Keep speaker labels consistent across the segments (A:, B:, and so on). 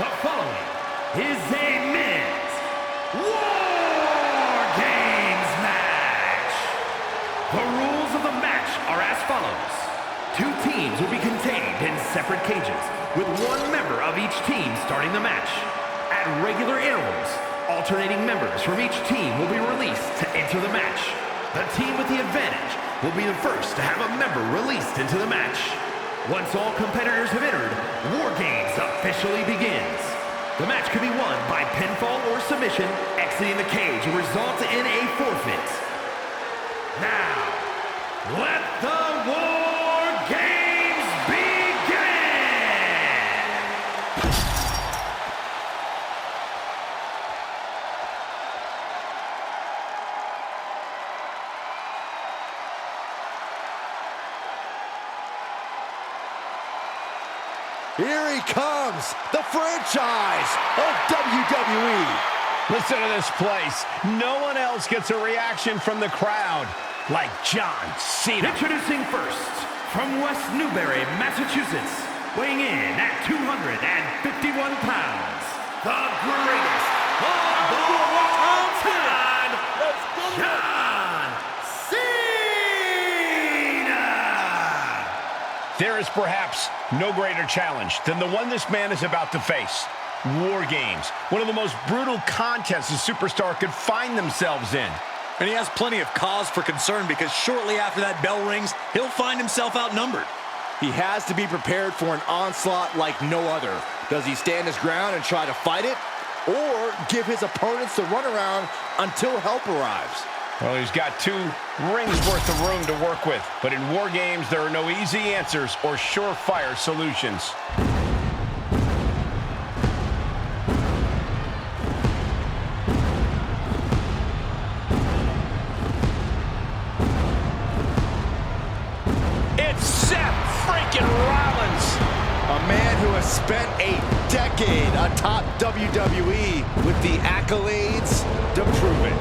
A: The following is a men's WarGames match. The rules of the match are as follows. Two teams will be contained in separate cages, with one member of each team starting the match. At regular intervals, alternating members from each team will be released to enter the match. The team with the advantage will be the first to have a member released into the match. Once all competitors have entered, WarGames officially begins. The match can be won by pinfall or submission. Exiting the cage will result in a forfeit. Now, let the WarGames begin!
B: Here he comes, the franchise of WWE.
C: Listen to this place. No one else gets a reaction from the crowd like John Cena.
A: Introducing first, from West Newbury, Massachusetts, weighing in at 251 pounds, the greatest of all time, John Cena!
C: There is perhaps no greater challenge than the one this man is about to face. WarGames, one of the most brutal contests a superstar could find themselves in.
D: And he has plenty of cause for concern because shortly after that bell rings, he'll find himself outnumbered.
B: He has to be prepared for an onslaught like no other. Does he stand his ground and try to fight it? Or give his opponents the runaround until help arrives?
C: Well, he's got 2 rings worth of room to work with. But in WarGames, there are no easy answers or surefire solutions. It's Seth freaking Rollins.
B: A man who has spent a decade atop WWE with the accolades to prove it.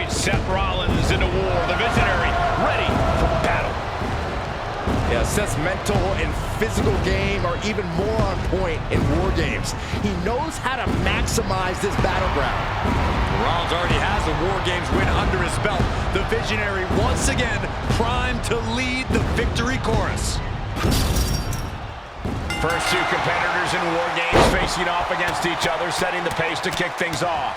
C: Seth Rollins into war, the visionary, ready for battle.
B: Yeah, Seth's mental and physical game are even more on point in WarGames. He knows how to maximize this battleground.
D: Rollins already has a WarGames win under his belt. The visionary once again primed to lead the victory chorus.
C: First 2 competitors in WarGames facing off against each other, setting the pace to kick things off.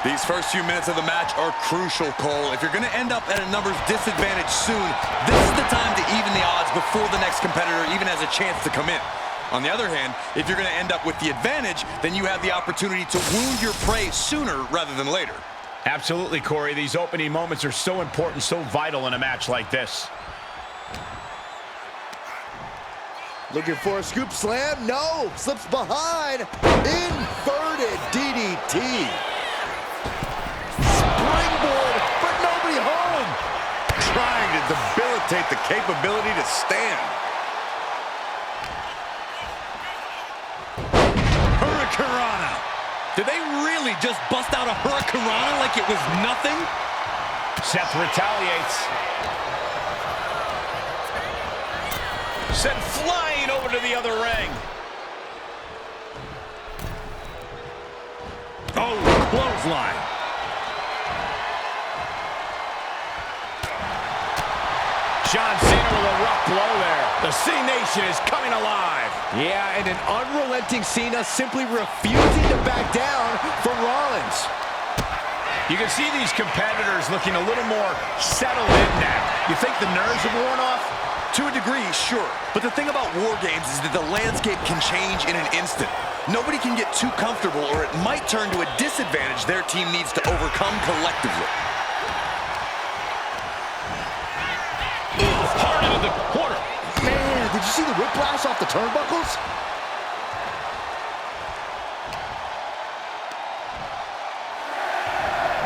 D: These first few minutes of the match are crucial, Cole. If you're going to end up at a numbers disadvantage soon, this is the time to even the odds before the next competitor even has a chance to come in. On the other hand, if you're going to end up with the advantage, then you have the opportunity to wound your prey sooner rather than later.
C: Absolutely, Corey. These opening moments are so important, so vital in a match like this.
B: Looking for a scoop slam? No! Slips behind. Inverted DDT. Springboard, but nobody home.
D: Trying to debilitate the capability to stand. Hurricanrana. Did they really just bust out a Hurricanrana like it was nothing?
C: Seth retaliates. Sent flying over to the other ring.
D: Oh, clothesline.
C: John Cena with a rough blow there. The Cena Nation is coming alive.
B: Yeah, and an unrelenting Cena simply refusing to back down from Rollins.
C: You can see these competitors looking a little more settled in now. You think the nerves have worn off?
D: To a degree, sure. But the thing about WarGames is that the landscape can change in an instant. Nobody can get too comfortable or it might turn to a disadvantage their team needs to overcome collectively.
C: corner.
B: Man, did you see the whiplash off the turnbuckles?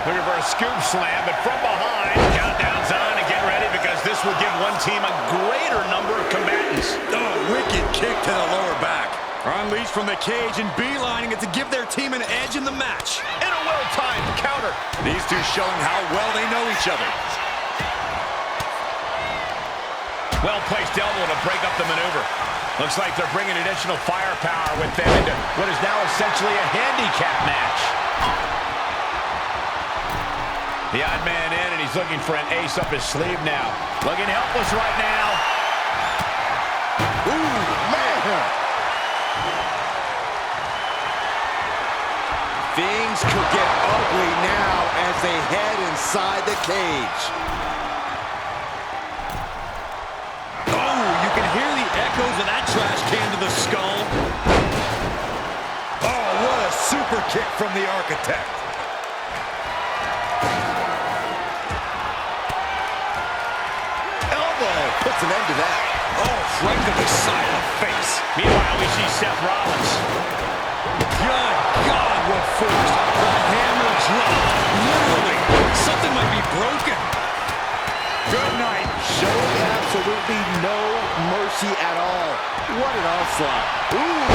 C: The reverse scoop slam, but from behind. Countdown's on and get ready because this will give one team a greater number of combatants.
D: Oh, wicked kick to the lower back. Unleashed from the cage and beelining it to give their team an edge in the match.
C: And a well-timed counter.
D: These two showing how well they know each other.
C: Well-placed elbow to break up the maneuver. Looks like they're bringing additional firepower with them into what is now essentially a handicap match. The odd man in, and he's looking for an ace up his sleeve now. Looking helpless right now.
B: Ooh, man. Things could get ugly now as they head inside the cage.
D: Oh, you can hear the echoes of that trash can to the skull.
B: Oh, what a super kick from the Architect. Puts an end to that.
D: Oh, right to the side of the face.
C: Meanwhile, we see Seth Rollins.
D: Good God, what force. The hammer drop. Literally, something might be broken.
B: Good night. Showing absolutely no mercy at all. What an onslaught. Ooh,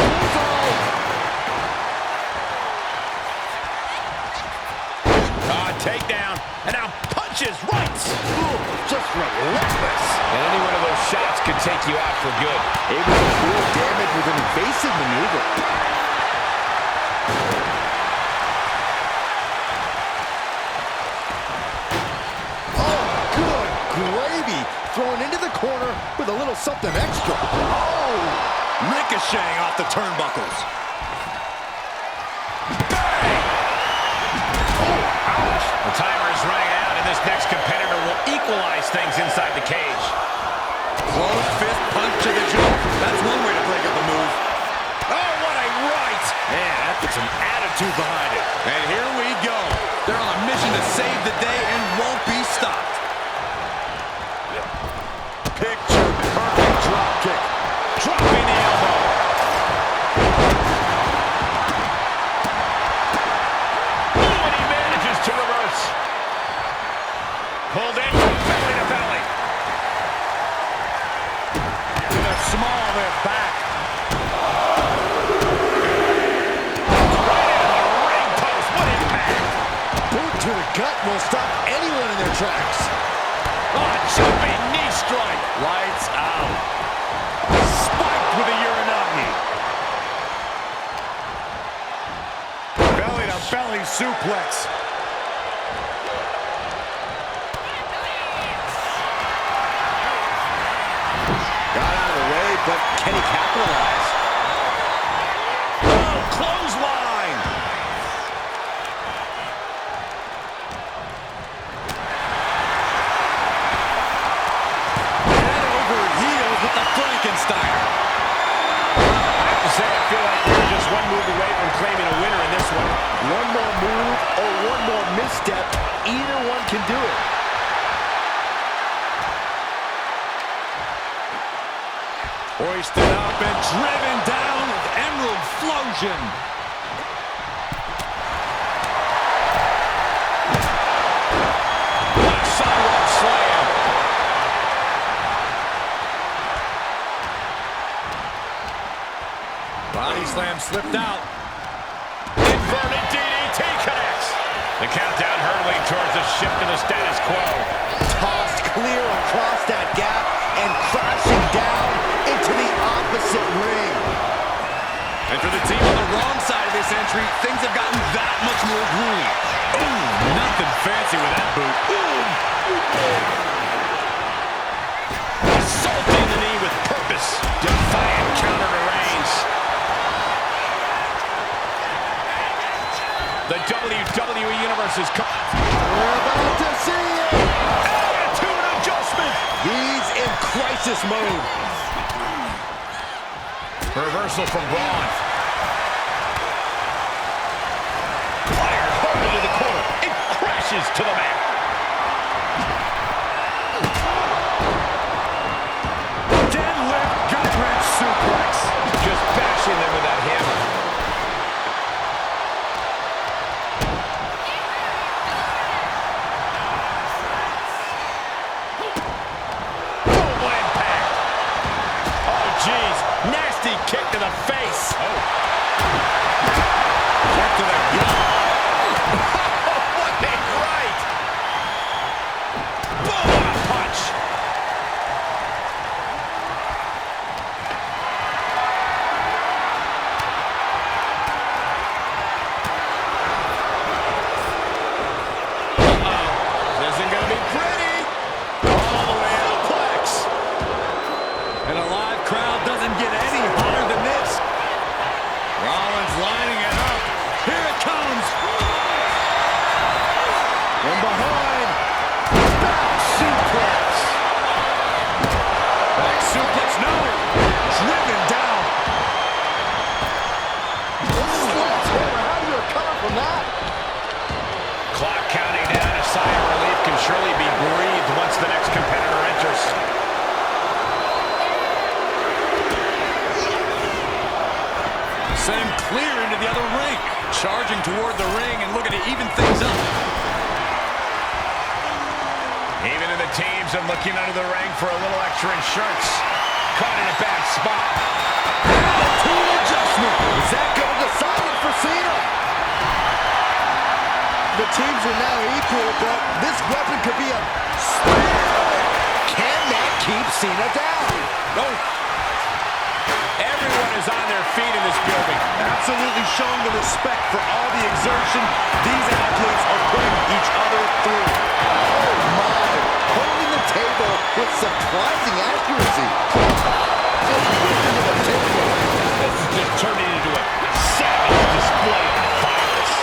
C: Takedown. And now punches, rights.
B: ooh, just relentless.
C: And any one of those shots could take you out for good.
B: Able to deal damage with an evasive maneuver. Oh, good gravy. Thrown into the corner with a little something extra. Oh!
D: Ricocheting off the turnbuckles.
C: The timer is running out, and this next competitor will equalize things inside the cage.
D: Closed fist punch to the jaw. That's one way to break up a move.
C: Oh, what a right!
D: Man, that puts some attitude behind it. And here we go. They're on a mission to save the day and won't be stopped.
B: Picture perfect drop kick.
C: Dropping the elbow. Oh, and he manages to reverse. Pulled in from belly to belly.
B: To the small of their back.
C: Right into the ring post. What impact!
B: Boot to the gut will stop anyone in their tracks.
C: Oh, jumping knee strike.
B: Lights out. Spiked with a Uranagi. Belly to belly suplex. Got out of the way, but can he capitalize?
C: Oh, clothesline.
D: Head over heels with the Frankenstein.
C: I have to say, I feel like we're just one move away from claiming a winner in this one.
B: One more move or one more misstep, either one can do it.
D: Hoisted up and driven down with Emerald Flosion.
C: What a sidewalk slam.
D: Body slam slipped out.
C: Inverted DDT connects. The countdown hurtling towards a shift in the status quo.
B: Tossed clear across that gap and crashing down into the opposite ring.
D: And for the team on the wrong side of this entry, things have gotten that much more grueling. Ooh, nothing fancy with that boot.
C: Assaulting the knee with purpose. Defiant counter to Reigns. The WWE Universe is coming.
B: We're about to see it.
C: Attitude adjustment.
B: He's in crisis mode.
C: Reversal from Braun. Fired hard into the corner. It crashes to the mat.
D: charging toward the ring and looking to even things up.
C: Even in the teams are looking under the ring for a little extra insurance. Caught in a bad spot.
B: The team adjustment. Is that going to decide it for Cena? The teams are now equal, but this weapon could be a spear. Can that keep Cena down?
C: No. Everyone is on their feet in this building.
E: Absolutely showing the respect for all the exertion these athletes are putting each other through.
B: Oh my, holding the table with surprising accuracy. Just whipped into the table.
C: This is just turning into a savage display of violence.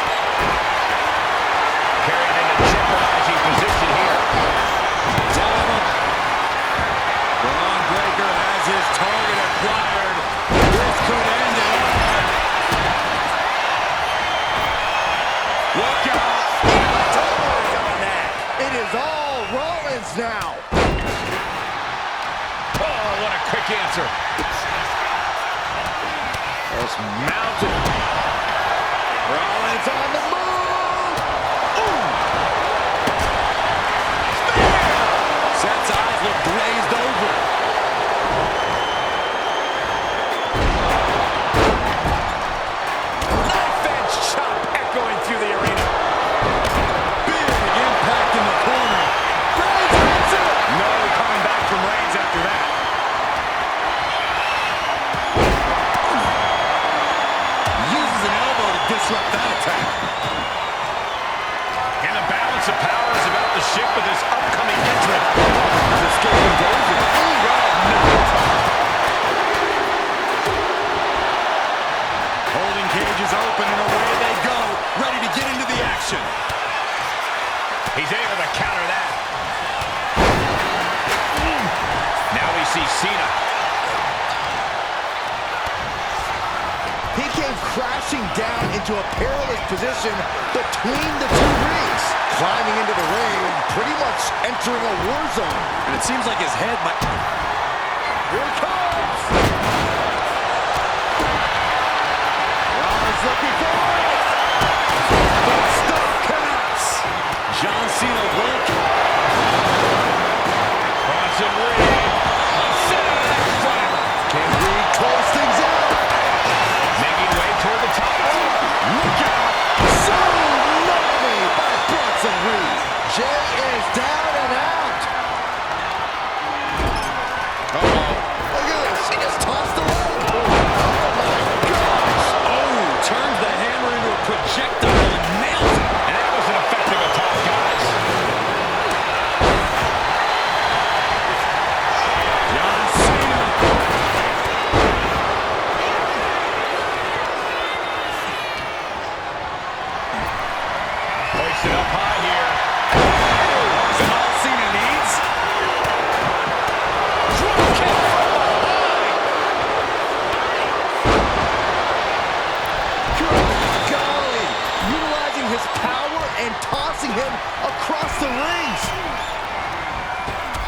C: Carried in a jeopardizing position here.
D: Braun Breaker has his target acquired. This could end it all. Look out!
B: On that. It is all Rollins now.
C: Oh, what a quick answer.
B: Just mounted. Rollins on the move. Ooh.
D: Seth's eyes look glazed over.
C: Knife edge chop echoing through the arena.
D: Big impact in the corner.
C: Reigns hits it. No coming back from Reigns after that.
D: Uses an elbow to disrupt that attack.
C: And the balance of power is about to shift with this upcoming entrant.
D: He's escaping danger. Holding cages open and away they go. Ready to get into the action.
C: He's able to counter that. Now we see Cena.
B: He came crashing down into a perilous position between the two rings. Climbing into the ring, pretty much entering a war zone.
D: And it seems like his head might...
B: Here it comes! Rollins looking for it!
D: But stop counts. John Cena woke.
C: Bronson Reed.
B: Can Reed close things out?
C: Making way toward the top.
B: Look out! So lovely by Bronson Reed. Jay is down and out. Uh-oh. Look at this. He just tossed the leg. Oh, my gosh.
D: Oh, turns the hammer into a projectile and nails it.
C: And that was an effective attack, guys.
D: John Cena.
C: Hoisted up high here.
D: Is that all Cena needs? Drop kick from behind.
B: Good golly. Utilizing his power and tossing him across the rings.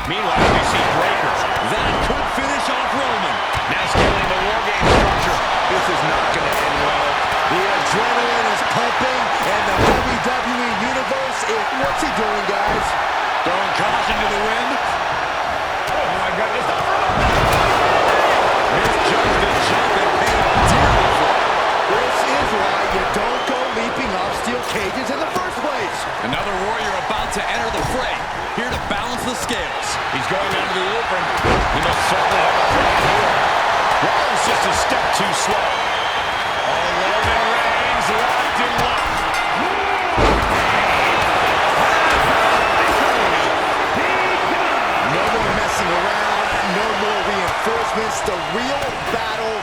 C: Meanwhile, we see Breaker.
D: That could finish off Roman.
C: Now scaling the WarGames structure. This is not going to end well.
B: The adrenaline is pumping, and the WWE Universe is... What's he doing, guys?
D: Throwing caution to the wind.
C: Oh, my goodness.
D: Misjudged the jump and paid dearly for it.
B: This is why you don't go leaping off steel cages in the first place.
D: Another warrior about to enter the fray. Here to balance the scales.
C: He's going onto the apron. He must certainly have a plan here. Rollins just a step too slow. Oh, Roman Reigns locked in lock.
B: No more messing around, no more reinforcements. The real battle.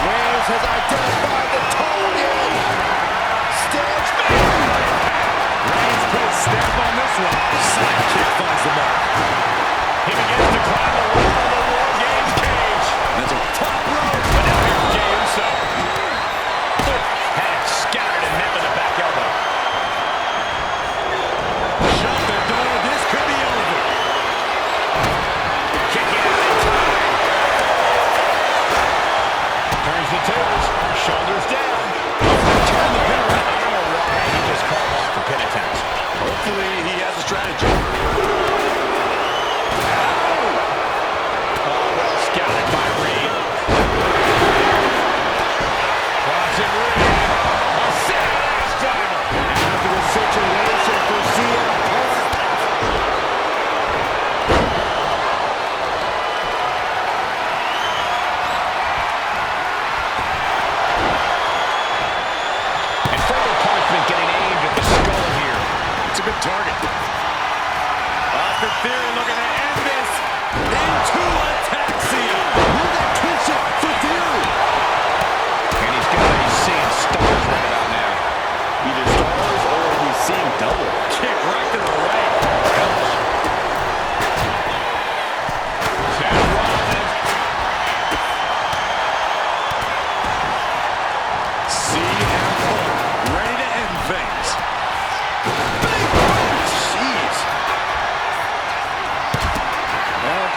B: Reigns has identified the target. Stands
C: Reigns put a stamp on this one.
D: Slap kick finds the mark.
C: He begins to climb the wall of the WarGames cage.
D: That's a top rope.
C: But now here's Jey Uso. Had it scattered and met with a back elbow.
D: Shut the door. This could be over.
C: Kicking out in time.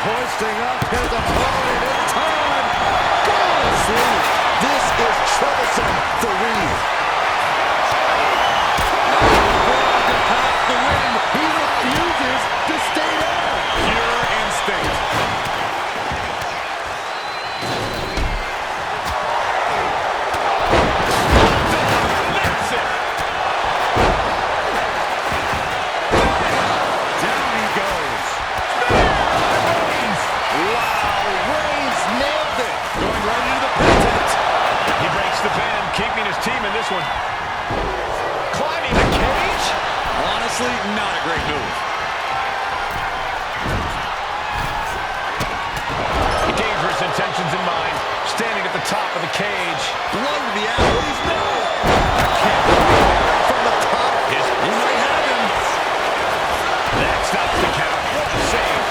B: hoisting up his opponent in time. Good sleep. This is troublesome for Reed.
E: The win. He refuses to stay down. Pure instinct.
C: That's it.
E: Down he goes.
B: Wow, Reigns nailed it.
E: Going right into the pin tent.
C: He breaks the pin, keeping his team in this one. Climbing the cage.
D: Honestly, not a great move.
C: Dangerous intentions in mind. Standing at the top of the cage.
D: Blood to the athletes. No!
B: From the top.
D: He might have him.
C: That stops the count. What a save.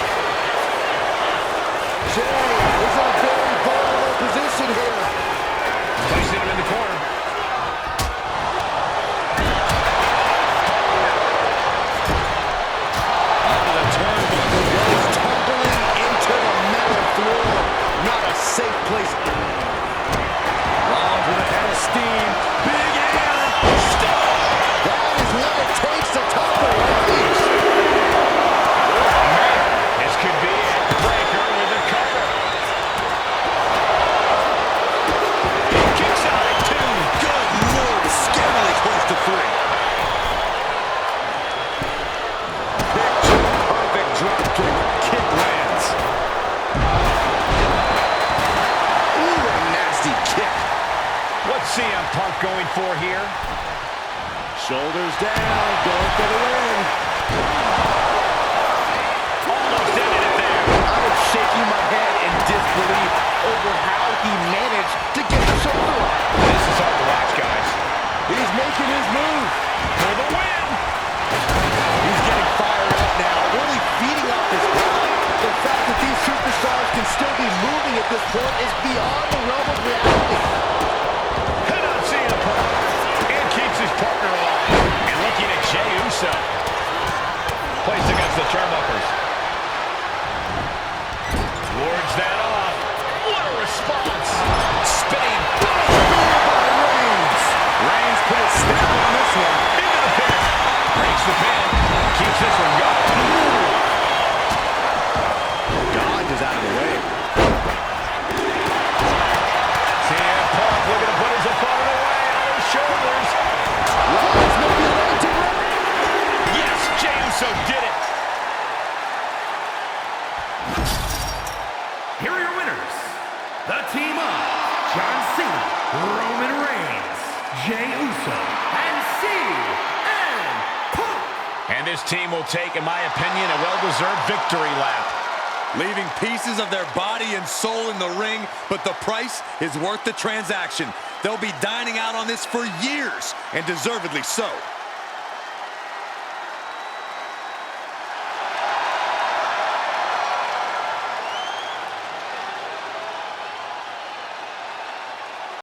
B: Jay is in a very vulnerable position here.
C: Placing him in the corner.
B: Onto the turnbuckle goes, tumbling into the metal floor. Not a safe place.
E: Rollins with a head of steam. Big air.
B: That is what it takes to topple Reigns.
C: Man, this could be it. Breaker with a cover. Kicks out at 2.
D: Good Lord, scarily close to 3.
B: Perfect drop kick. Kick lands. Ooh, a nasty kick.
C: What's CM Punk going for here?
B: Shoulders down, going for the win.
C: Almost ended it there.
B: I am shaking my head in disbelief over how he managed to get the shoulder up.
C: This is hard to watch, guys.
B: He's making his move.
C: For the win.
B: He's getting fired up now, really feeding off this crowd. The fact that these superstars can still be moving at this point is beyond the realm of reality.
C: Head on CM Punk. And keeps his partner alive. And looking at Jey Uso. Placed against the turnbuckles. Wards that off. What a response. Spinning.
B: Reigns.
E: Reigns put his stamp on this one.
C: Into the pin. Breaks the pin. Keeps this one going.
B: Dodge is out of the way.
C: CM Punk looking to put his opponent away on his shoulders.
B: Rollins may be ready to run.
C: Yes, Jey Uso did it.
A: Here are your winners. The team of John Cena, Roman Reigns, Jey Uso, and CM Punk.
C: And this team will take, in my opinion, a well-deserved victory lap.
D: Leaving pieces of their body and soul in the ring, but the price is worth the transaction. They'll be dining out on this for years, and deservedly so.